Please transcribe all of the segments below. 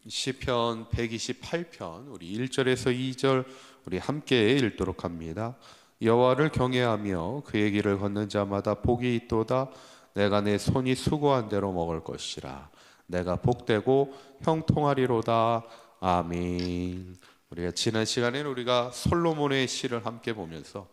시편 128편 우리 1절에서 2절 우리 함께 읽도록 합니다. 여호와를 경외하며 그의 길을 걷는 자마다 복이 있도다. 내가 내 손이 수고한 대로 먹을 것이라. 내가 복되고 형통하리로다. 아멘. 우리가 지난 시간에는 우리가 솔로몬의 시를 함께 보면서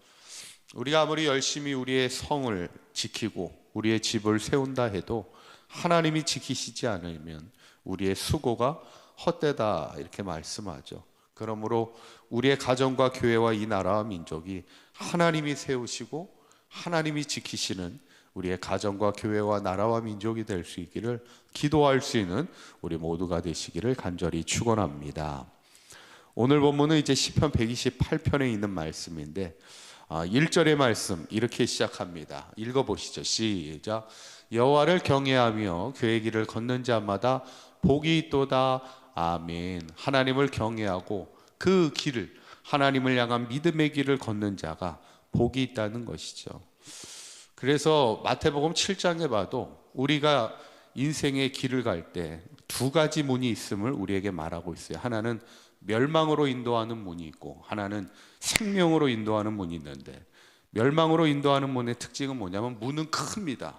우리가 아무리 열심히 우리의 성을 지키고 우리의 집을 세운다 해도 하나님이 지키시지 않으면 우리의 수고가 헛되다 이렇게 말씀하죠. 그러므로 우리의 가정과 교회와 이 나라와 민족이 하나님이 세우시고 하나님이 지키시는 우리의 가정과 교회와 나라와 민족이 될 수 있기를 기도할 수 있는 우리 모두가 되시기를 간절히 축원합니다. 오늘 본문은 이제 시편 128편에 있는 말씀인데 1절의 말씀 이렇게 시작합니다. 읽어보시죠. 시작. 여호와를 경외하며 그의 길을 걷는 자마다 복이 있도다. 아멘. 하나님을 경외하고 그 길을 하나님을 향한 믿음의 길을 걷는 자가 복이 있다는 것이죠. 그래서 마태복음 7장에 봐도 우리가 인생의 길을 갈 때 두 가지 문이 있음을 우리에게 말하고 있어요. 하나는 멸망으로 인도하는 문이 있고 하나는 생명으로 인도하는 문이 있는데, 멸망으로 인도하는 문의 특징은 뭐냐면 문은 큽니다.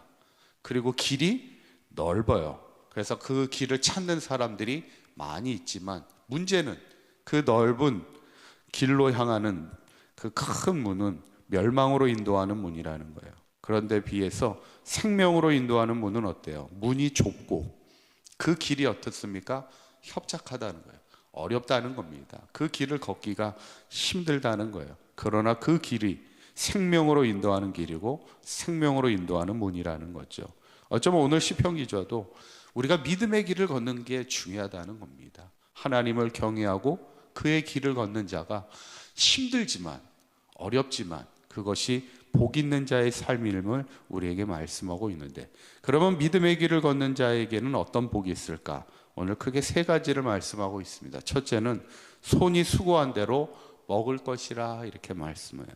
그리고 길이 넓어요. 그래서 그 길을 찾는 사람들이 많이 있지만 문제는 그 넓은 길로 향하는 그 큰 문은 멸망으로 인도하는 문이라는 거예요. 그런데 비해서 생명으로 인도하는 문은 어때요? 문이 좁고 그 길이 어떻습니까? 협착하다는 거예요. 어렵다는 겁니다. 그 길을 걷기가 힘들다는 거예요. 그러나 그 길이 생명으로 인도하는 길이고 생명으로 인도하는 문이라는 거죠. 어쩌면 오늘 시편 기자도 우리가 믿음의 길을 걷는 게 중요하다는 겁니다. 하나님을 경외하고 그의 길을 걷는 자가 힘들지만 어렵지만 그것이 복 있는 자의 삶임을 우리에게 말씀하고 있는데, 그러면 믿음의 길을 걷는 자에게는 어떤 복이 있을까? 오늘 크게 세 가지를 말씀하고 있습니다. 첫째는 손이 수고한 대로 먹을 것이라 이렇게 말씀해요.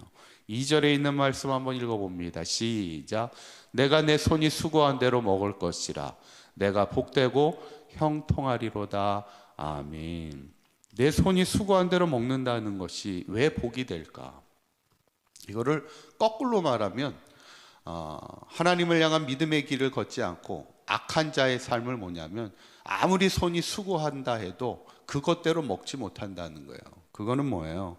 2절에 있는 말씀 한번 읽어봅니다. 시작. 내가 내 손이 수고한 대로 먹을 것이라. 내가 복되고 형통하리로다. 아멘. 내 손이 수고한 대로 먹는다는 것이 왜 복이 될까? 이거를 거꾸로 말하면 하나님을 향한 믿음의 길을 걷지 않고 악한 자의 삶을 뭐냐면 아무리 손이 수고한다 해도 그것대로 먹지 못한다는 거예요. 그거는 뭐예요?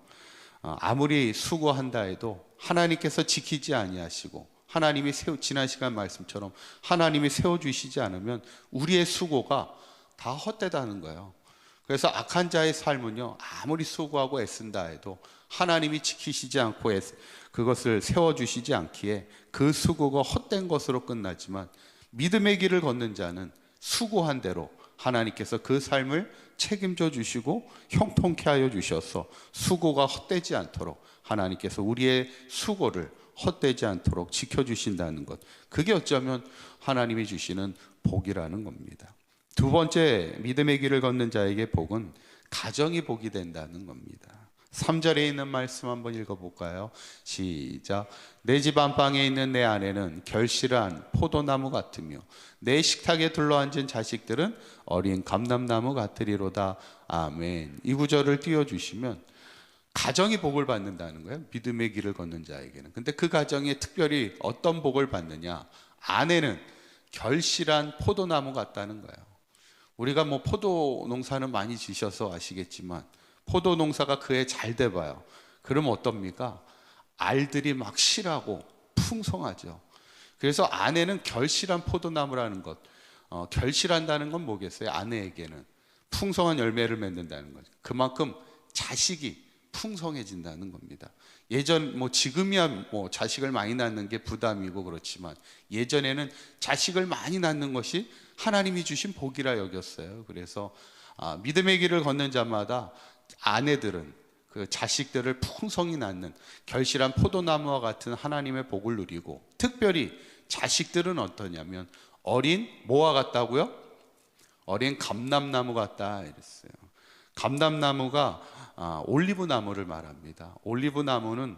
아무리 수고한다 해도 하나님께서 지키지 아니하시고 하나님이 지난 시간 말씀처럼 하나님이 세워주시지 않으면 우리의 수고가 다 헛되다는 거예요. 그래서 악한 자의 삶은요, 아무리 수고하고 애쓴다 해도 하나님이 지키시지 않고 그것을 세워주시지 않기에 그 수고가 헛된 것으로 끝나지만, 믿음의 길을 걷는 자는 수고한 대로 하나님께서 그 삶을 책임져 주시고 형통케 하여 주셔서 수고가 헛되지 않도록 하나님께서 우리의 수고를 헛되지 않도록 지켜주신다는 것, 그게 어쩌면 하나님이 주시는 복이라는 겁니다. 두 번째, 믿음의 길을 걷는 자에게 복은 가정이 복이 된다는 겁니다. 3절에 있는 말씀 한번 읽어볼까요? 시작. 내 집 안방에 있는 내 아내는 결실한 포도나무 같으며 내 식탁에 둘러앉은 자식들은 어린 감람나무 같으리로다. 아멘. 이 구절을 띄워주시면 가정이 복을 받는다는 거예요. 믿음의 길을 걷는 자에게는. 근데 그 가정에 특별히 어떤 복을 받느냐? 아내는 결실한 포도나무 같다는 거예요. 우리가 뭐 포도 농사는 많이 지셔서 아시겠지만 포도 농사가 그해 잘 돼봐요. 그러면 어떻습니까? 알들이 막 실하고 풍성하죠. 그래서 아내는 결실한 포도나무라는 것, 결실한다는 건 뭐겠어요? 아내에게는 풍성한 열매를 맺는다는 거죠. 그만큼 자식이 풍성해진다는 겁니다. 지금이야 자식을 많이 낳는 게 부담이고 그렇지만 예전에는 자식을 많이 낳는 것이 하나님이 주신 복이라 여겼어요. 그래서 믿음의 길을 걷는 자마다 아내들은 그 자식들을 풍성히 낳는 결실한 포도나무와 같은 하나님의 복을 누리고, 특별히 자식들은 어떠냐면 어린 뭐와 같다고요? 어린 감람나무 같다 이랬어요. 감람나무가 올리브나무를 말합니다. 올리브나무는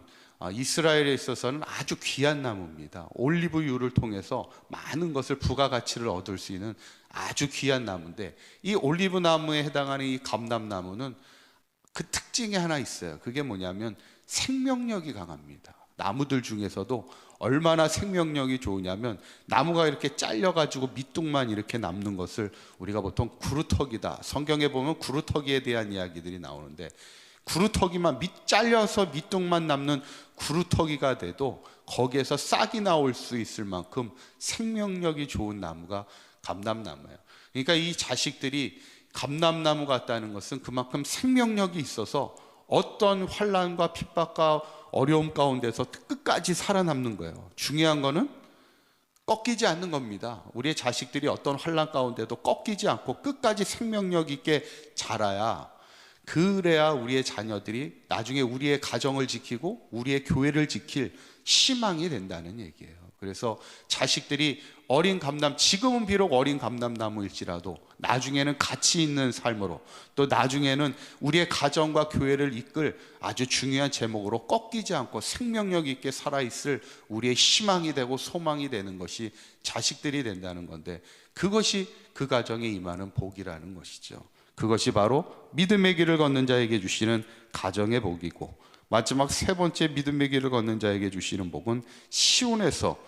이스라엘에 있어서는 아주 귀한 나무입니다. 올리브유를 통해서 많은 것을 부가가치를 얻을 수 있는 아주 귀한 나무인데, 이 올리브 나무에 해당하는 이 감람나무는 그 특징이 하나 있어요. 그게 뭐냐면 생명력이 강합니다. 나무들 중에서도 얼마나 생명력이 좋으냐면, 나무가 이렇게 잘려가지고 밑둥만 이렇게 남는 것을 우리가 보통 구루터기다, 성경에 보면 구루터기에 대한 이야기들이 나오는데, 구루터기만 잘려서 밑둥만 남는 구루터기가 돼도 거기에서 싹이 나올 수 있을 만큼 생명력이 좋은 나무가 감람나무예요. 그러니까 이 자식들이 감람나무 같다는 것은 그만큼 생명력이 있어서 어떤 환난과 핍박과 어려움 가운데서 끝까지 살아남는 거예요. 중요한 거는 꺾이지 않는 겁니다. 우리의 자식들이 어떤 환난 가운데도 꺾이지 않고 끝까지 생명력 있게 자라야, 그래야 우리의 자녀들이 나중에 우리의 가정을 지키고 우리의 교회를 지킬 희망이 된다는 얘기예요. 그래서 자식들이 어린 감람, 지금은 비록 어린 감람나무일지라도 나중에는 가치 있는 삶으로, 또 나중에는 우리의 가정과 교회를 이끌 아주 중요한 제목으로 꺾이지 않고 생명력 있게 살아있을 우리의 희망이 되고 소망이 되는 것이 자식들이 된다는 건데, 그것이 그 가정에 임하는 복이라는 것이죠. 그것이 바로 믿음의 길을 걷는 자에게 주시는 가정의 복이고, 마지막 세 번째 믿음의 길을 걷는 자에게 주시는 복은 시온에서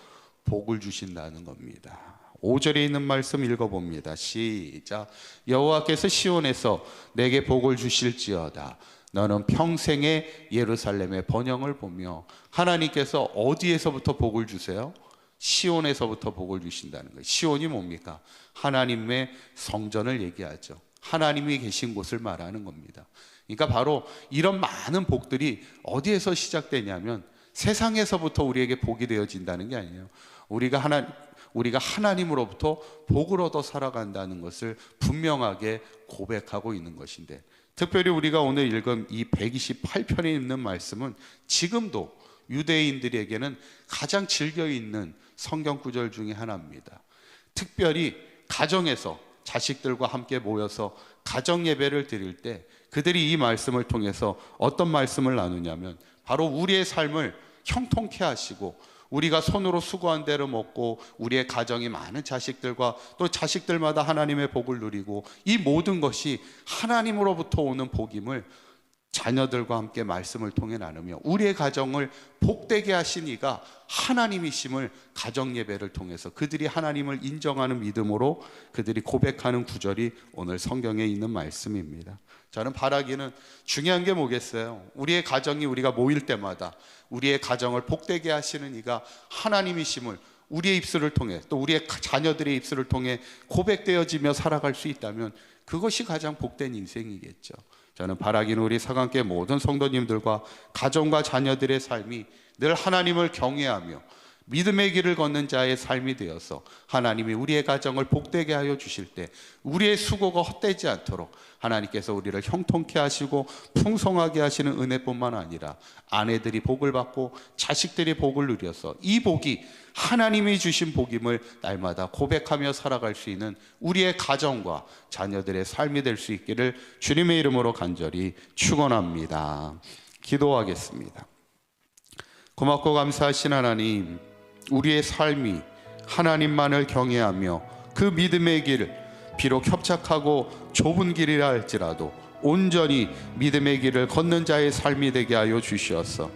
복을 주신다는 겁니다. 5절에 있는 말씀 읽어봅니다. 시작. 여호와께서 시온에서 내게 복을 주실지어다. 너는 평생에 예루살렘의 번영을 보며. 하나님께서 어디에서부터 복을 주세요? 시온에서부터 복을 주신다는 거예요. 시온이 뭡니까? 하나님의 성전을 얘기하죠. 하나님이 계신 곳을 말하는 겁니다. 그러니까 바로 이런 많은 복들이 어디에서 시작되냐면 세상에서부터 우리에게 복이 되어진다는 게 아니에요. 우리가 하나님으로부터 복을 얻어 살아간다는 것을 분명하게 고백하고 있는 것인데, 특별히 우리가 오늘 읽은 이 128편에 있는 말씀은 지금도 유대인들에게는 가장 즐겨 읽는 성경 구절 중에 하나입니다. 특별히 가정에서 자식들과 함께 모여서 가정 예배를 드릴 때 그들이 이 말씀을 통해서 어떤 말씀을 나누냐면, 바로 우리의 삶을 형통케 하시고 우리가 손으로 수고한 대로 먹고 우리의 가정이 많은 자식들과 또 자식들마다 하나님의 복을 누리고, 이 모든 것이 하나님으로부터 오는 복임을 자녀들과 함께 말씀을 통해 나누며 우리의 가정을 복되게 하신 이가 하나님이심을 가정 예배를 통해서 그들이 하나님을 인정하는 믿음으로 그들이 고백하는 구절이 오늘 성경에 있는 말씀입니다. 저는 바라기는 중요한 게 뭐겠어요? 우리의 가정이, 우리가 모일 때마다 우리의 가정을 복되게 하시는 이가 하나님이심을 우리의 입술을 통해, 또 우리의 자녀들의 입술을 통해 고백되어지며 살아갈 수 있다면 그것이 가장 복된 인생이겠죠. 저는 바라기는 우리 사강교회 모든 성도님들과 가정과 자녀들의 삶이 늘 하나님을 경외하며 믿음의 길을 걷는 자의 삶이 되어서 하나님이 우리의 가정을 복되게 하여 주실 때 우리의 수고가 헛되지 않도록 하나님께서 우리를 형통케 하시고 풍성하게 하시는 은혜뿐만 아니라 아내들이 복을 받고 자식들이 복을 누려서 이 복이 하나님이 주신 복임을 날마다 고백하며 살아갈 수 있는 우리의 가정과 자녀들의 삶이 될 수 있기를 주님의 이름으로 간절히 축원합니다. 기도하겠습니다. 고맙고 감사하신 하나님, 우리의 삶이 하나님만을 경외하며 그 믿음의 길, 비록 협착하고 좁은 길이라 할지라도 온전히 믿음의 길을 걷는 자의 삶이 되게 하여 주시옵소서.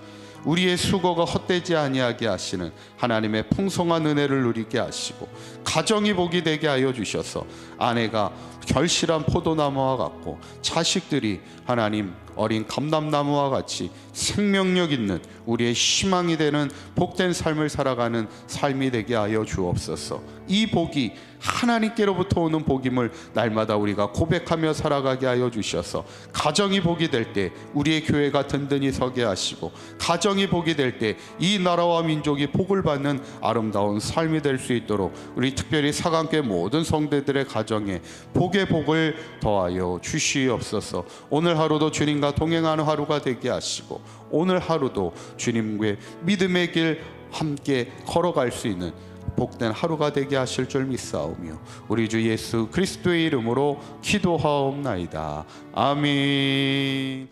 우리의 수고가 헛되지 아니하게 하시는 하나님의 풍성한 은혜를 누리게 하시고, 가정이 복이 되게 하여 주셔서 아내가 결실한 포도나무와 같고 자식들이 하나님 어린 감람나무와 같이 생명력 있는 우리의 희망이 되는 복된 삶을 살아가는 삶이 되게 하여 주옵소서. 이 복이 하나님께로부터 오는 복임을 날마다 우리가 고백하며 살아가게 하여 주셔서 가정이 복이 될 때 우리의 교회가 든든히 서게 하시고, 가정이 복이 될 때 이 나라와 민족이 복을 받는 아름다운 삶이 될 수 있도록 우리 특별히 사강교회 모든 성도들의 가정에 복의 복을 더하여 주시옵소서. 오늘 하루도 주님과 동행하는 하루가 되게 하시고, 오늘 하루도 주님의 믿음의 길 함께 걸어갈 수 있는 복된 하루가 되게 하실 줄 믿사오며 우리 주 예수 그리스도의 이름으로 기도하옵나이다. 아멘.